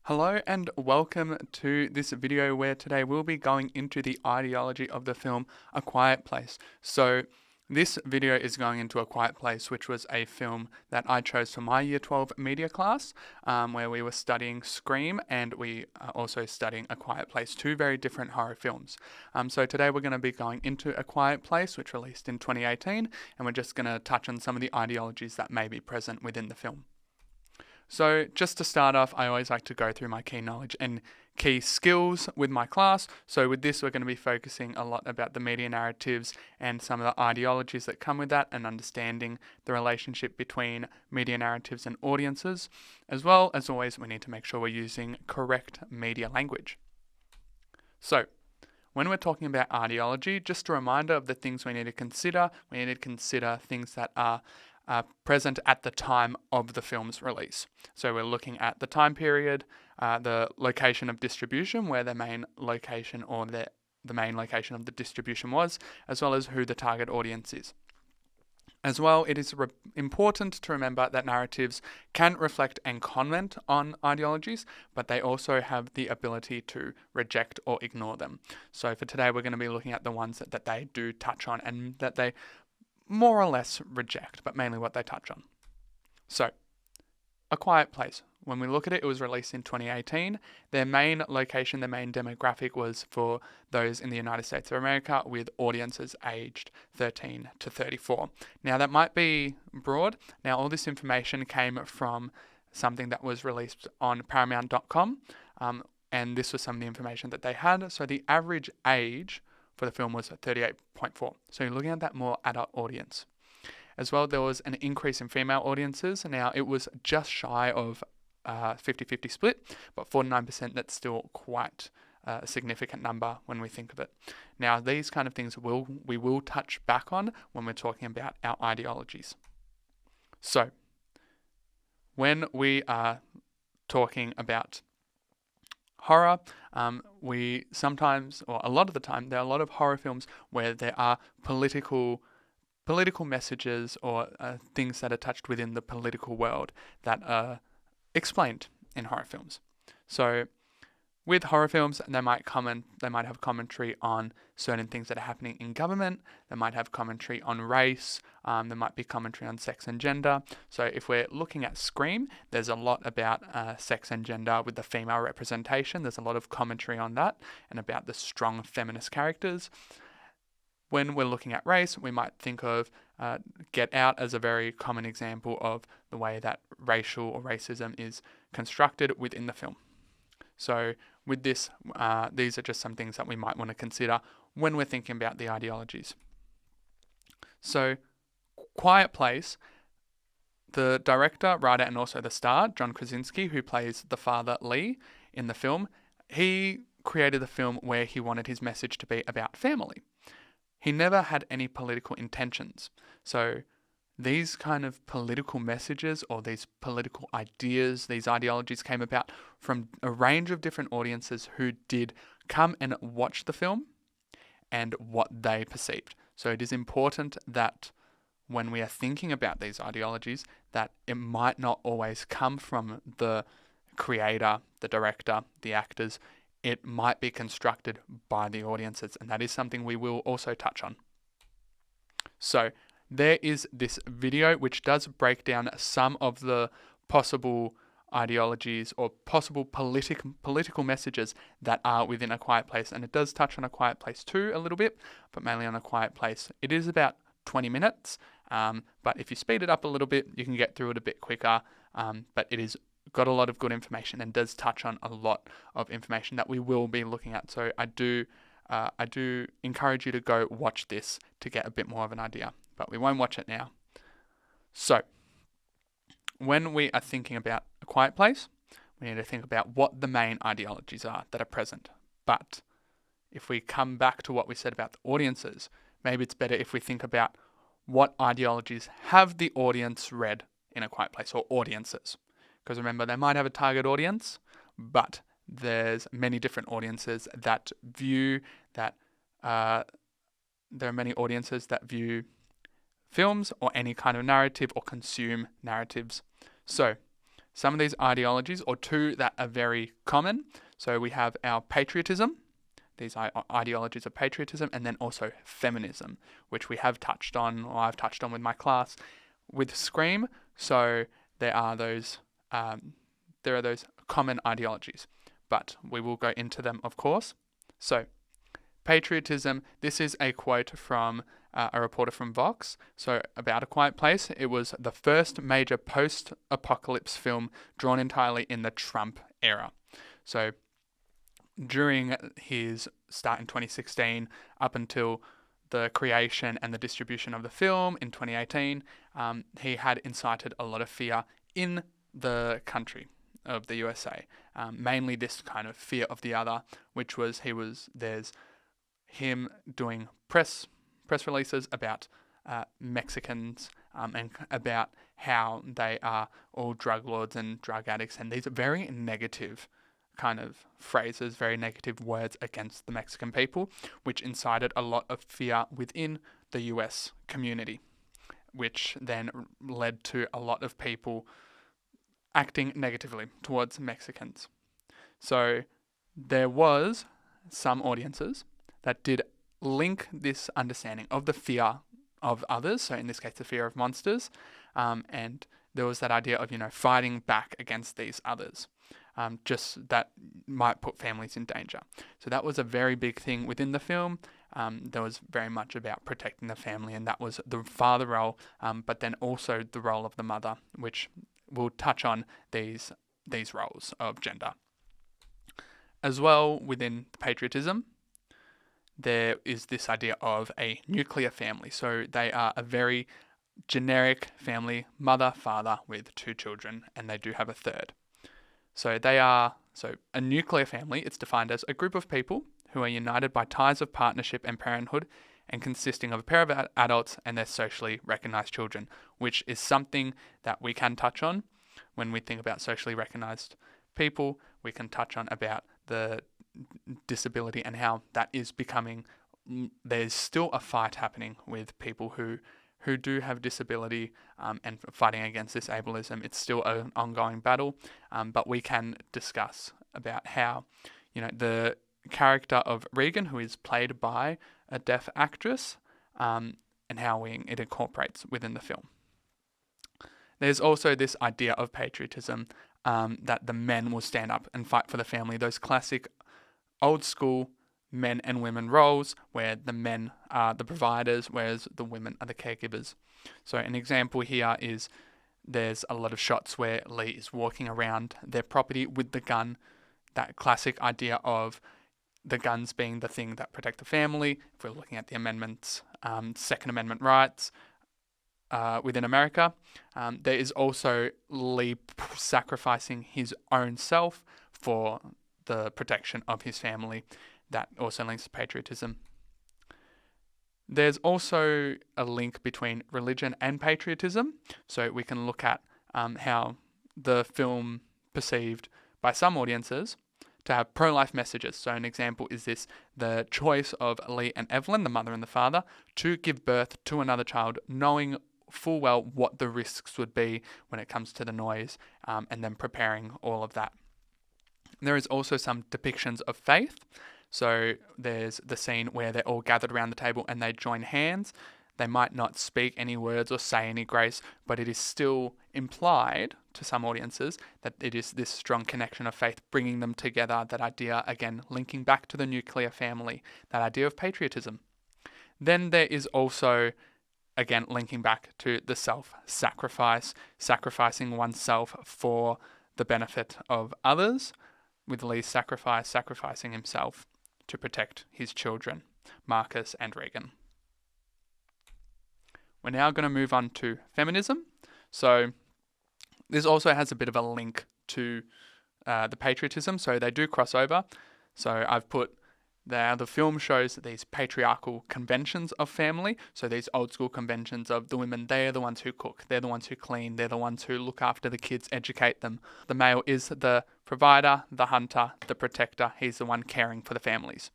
Hello and welcome to this video where today we'll be going into the ideology of the film A Quiet Place. So this video is going into A Quiet Place, which was a film that I chose for my Year 12 media class, where we were studying Scream and we are also studying A Quiet Place, two very different horror films. So today we're going to be going into A Quiet Place, which released in 2018, and we're just going to touch on some of the ideologies that may be present within the film. So just to start off, I always like to go through my key knowledge and key skills with my class. So with this, we're going to be focusing a lot about the media narratives and some of the ideologies that come with that and understanding the relationship between media narratives and audiences. As well as always, we need to make sure we're using correct media language. So when we're talking about ideology, just a reminder of the things we need to consider. We need to consider things that are present at the time of the film's release. So we're looking at the time period, the location of distribution, where the main location or the main location of the distribution was, as well as who the target audience is. As well, it is important to remember that narratives can reflect and comment on ideologies, but they also have the ability to reject or ignore them. So for today, we're going to be looking at the ones that they do touch on and that they more or less reject, but mainly what they touch on. So, A Quiet Place. When we look at it, it was released in 2018. Their main location, their main demographic was for those in the United States of America with audiences aged 13 to 34. Now, that might be broad. Now, all this information came from something that was released on Paramount.com, and this was some of the information that they had. So, the average age for the film was 38.4. So you're looking at that more adult audience. As well, there was an increase in female audiences. Now, it was just shy of 50-50 split, but 49%, that's still quite a significant number when we think of it. Now, these kind of things we will touch back on when we're talking about our ideologies. So, when we are talking about horror, we sometimes, or a lot of the time, there are a lot of horror films where there are political messages or things that are touched within the political world that are explained in horror films. So with horror films, they might have commentary on certain things that are happening in government. They might have commentary on race. There might be commentary on sex and gender. So if we're looking at Scream, there's a lot about sex and gender with the female representation. There's a lot of commentary on that and about the strong feminist characters. When we're looking at race, we might think of Get Out as a very common example of the way that racial or racism is constructed within the film. So with this, these are just some things that we might want to consider when we're thinking about the ideologies. So, Quiet Place, the director, writer, and also the star, John Krasinski, who plays the father Lee in the film, he created the film where he wanted his message to be about family. He never had any political intentions. So these kind of political messages or these political ideas, these ideologies came about from a range of different audiences who did come and watch the film and what they perceived. So it is important that when we are thinking about these ideologies, that it might not always come from the creator, the director, the actors. It might be constructed by the audiences, and that is something we will also touch on. So there is this video which does break down some of the possible ideologies or possible political messages that are within A Quiet Place, and it does touch on A Quiet Place 2 a little bit, but mainly on A Quiet Place. It is about 20 minutes, but if you speed it up a little bit, you can get through it a bit quicker, but it is got a lot of good information and does touch on a lot of information that we will be looking at. So I do encourage you to go watch this to get a bit more of an idea, but we won't watch it now. So when we are thinking about A Quiet Place, we need to think about what the main ideologies are that are present. But if we come back to what we said about the audiences, maybe it's better if we think about what ideologies have the audience read in A Quiet Place, or audiences. Because remember, they might have a target audience, but there's many different audiences that view that. There are many audiences that view films or any kind of narrative or consume narratives. So some of these ideologies, or two that are very common. So we have our patriotism, these ideologies of patriotism, and then also feminism, which we have touched on, or I've touched on with my class with Scream. So there are those common ideologies, but we will go into them, of course. So patriotism, this is a quote from a reporter from Vox. So about A Quiet Place, it was the first major post-apocalypse film drawn entirely in the Trump era. So during his start in 2016 up until the creation and the distribution of the film in 2018, he had incited a lot of fear in the country of the USA. Mainly this kind of fear of the other, which was there's him doing press releases about Mexicans and about how they are all drug lords and drug addicts, and these are very negative kind of phrases, very negative words against the Mexican people, which incited a lot of fear within the US community, which then led to a lot of people acting negatively towards Mexicans. So there was some audiences that did link this understanding of the fear of others, so in this case the fear of monsters, and there was that idea of, fighting back against these others, just that might put families in danger. So that was a very big thing within the film. There was very much about protecting the family, and that was the father role, but then also the role of the mother, which we'll touch on these roles of gender. As well, within patriotism, there is this idea of a nuclear family. So they are a very generic family, mother, father with two children, and they do have a third. So a nuclear family, it's defined as a group of people who are united by ties of partnership and parenthood and consisting of a pair of adults and their socially recognized children, which is something that we can touch on when we think about socially recognized people. We can touch on about the disability and how that is becoming, there's still a fight happening with people who do have disability and fighting against this ableism. It's still an ongoing battle, but we can discuss about how, the character of Regan, who is played by a deaf actress, and how it incorporates within the film. There's also this idea of patriotism, that the men will stand up and fight for the family, those classic old school men and women roles where the men are the providers, whereas the women are the caregivers. So an example here is there's a lot of shots where Lee is walking around their property with the gun, that classic idea of the guns being the thing that protect the family. If we're looking at the amendments, Second Amendment rights within America, there is also Lee sacrificing his own self for the protection of his family. That also links to patriotism. There's also a link between religion and patriotism. So we can look at how the film perceived by some audiences to have pro-life messages. So an example is the choice of Lee and Evelyn, the mother and the father, to give birth to another child, knowing full well what the risks would be when it comes to the noise, and then preparing all of that. There is also some depictions of faith. So there's the scene where they're all gathered around the table and they join hands. They might not speak any words or say any grace, but it is still implied to some audiences that it is this strong connection of faith bringing them together. That idea, again, linking back to the nuclear family, that idea of patriotism. Then there is also, again, linking back to the self-sacrifice, sacrificing oneself for the benefit of others, with Lee's sacrificing himself to protect his children, Marcus and Regan. We're now going to move on to feminism. So this also has a bit of a link to the patriotism, so they do cross over. So I've put there, the film shows these patriarchal conventions of family. So these old school conventions of the women, they are the ones who cook, they're the ones who clean, they're the ones who look after the kids, educate them. The male is the provider, the hunter, the protector. He's the one caring for the families.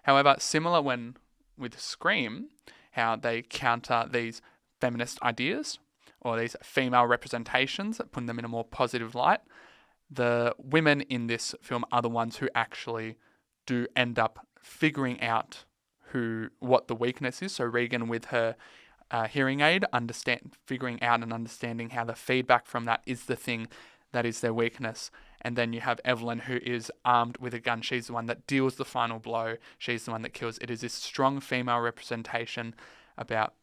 However, similar with Scream, how they counter these feminist ideas, or these female representations, putting them in a more positive light. The women in this film are the ones who actually do end up figuring out what the weakness is. So Regan with her hearing aid, figuring out and understanding how the feedback from that is the thing that is their weakness. And then you have Evelyn, who is armed with a gun. She's the one that deals the final blow. She's the one that kills. It is this strong female representation about,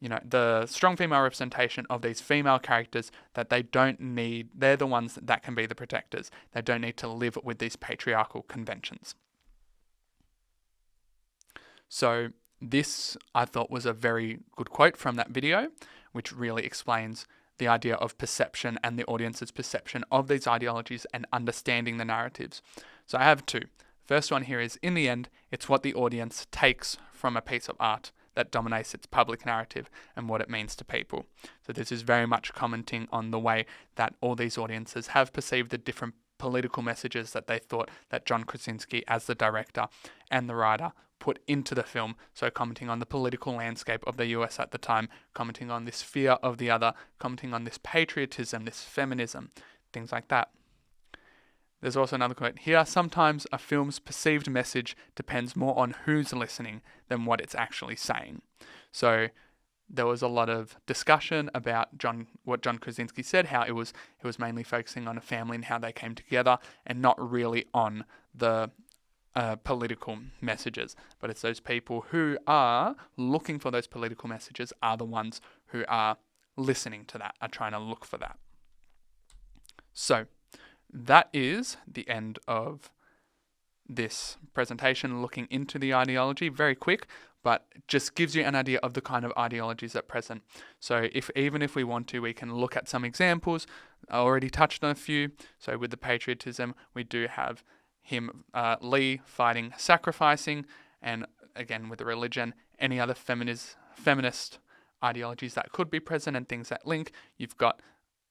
the strong female representation of these female characters that they don't need. They're the ones that can be the protectors. They don't need to live with these patriarchal conventions. So this, I thought, was a very good quote from that video, which really explains the idea of perception and the audience's perception of these ideologies and understanding the narratives. So I have two. First one here is, in the end, it's what the audience takes from a piece of art that dominates its public narrative and what it means to people. So this is very much commenting on the way that all these audiences have perceived the different political messages that they thought that John Krasinski, as the director and the writer, put into the film. So commenting on the political landscape of the US at the time, commenting on this fear of the other, commenting on this patriotism, this feminism, things like that. There's also another quote here: sometimes a film's perceived message depends more on who's listening than what it's actually saying. So there was a lot of discussion about what John Krasinski said, how he was mainly focusing on a family and how they came together, and not really on the political messages. But it's those people who are looking for those political messages are the ones who are listening to that, are trying to look for that. So that is the end of this presentation looking into the ideology. Very quick, but just gives you an idea of the kind of ideologies at present. So even if we want to, we can look at some examples. I already touched on a few. So with the patriotism, we do have Lee fighting, sacrificing, and again with the religion, any other feminist ideologies that could be present and things that link. You've got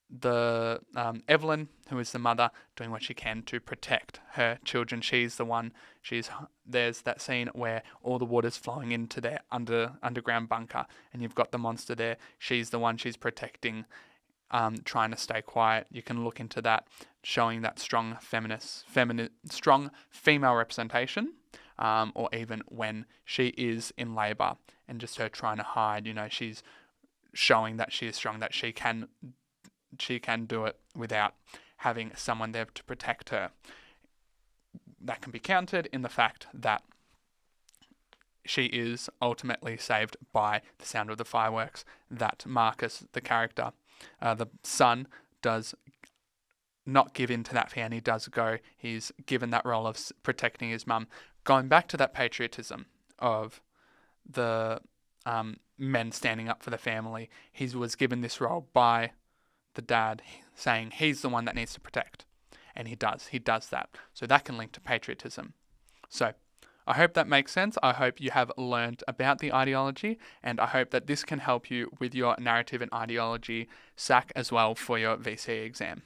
the Evelyn, who is the mother, doing what she can to protect her children. She's the one. There's that scene where all the water's flowing into their underground bunker, and you've got the monster there. She's the one. She's protecting, trying to stay quiet. You can look into that, showing that strong strong female representation, or even when she is in labour and just her trying to hide. She's showing that she is strong, that she can do it without having someone there to protect her. That can be countered in the fact that she is ultimately saved by the sound of the fireworks, that Marcus, the character, the son, does not give in to that fear, and he does go. He's given that role of protecting his mum. Going back to that patriotism of the men standing up for the family, he was given this role by the dad, saying he's the one that needs to protect, and he does that. So that can link to patriotism. So I hope that makes sense. I hope you have learned about the ideology, and I hope that this can help you with your narrative and ideology SAC as well for your VCE exam.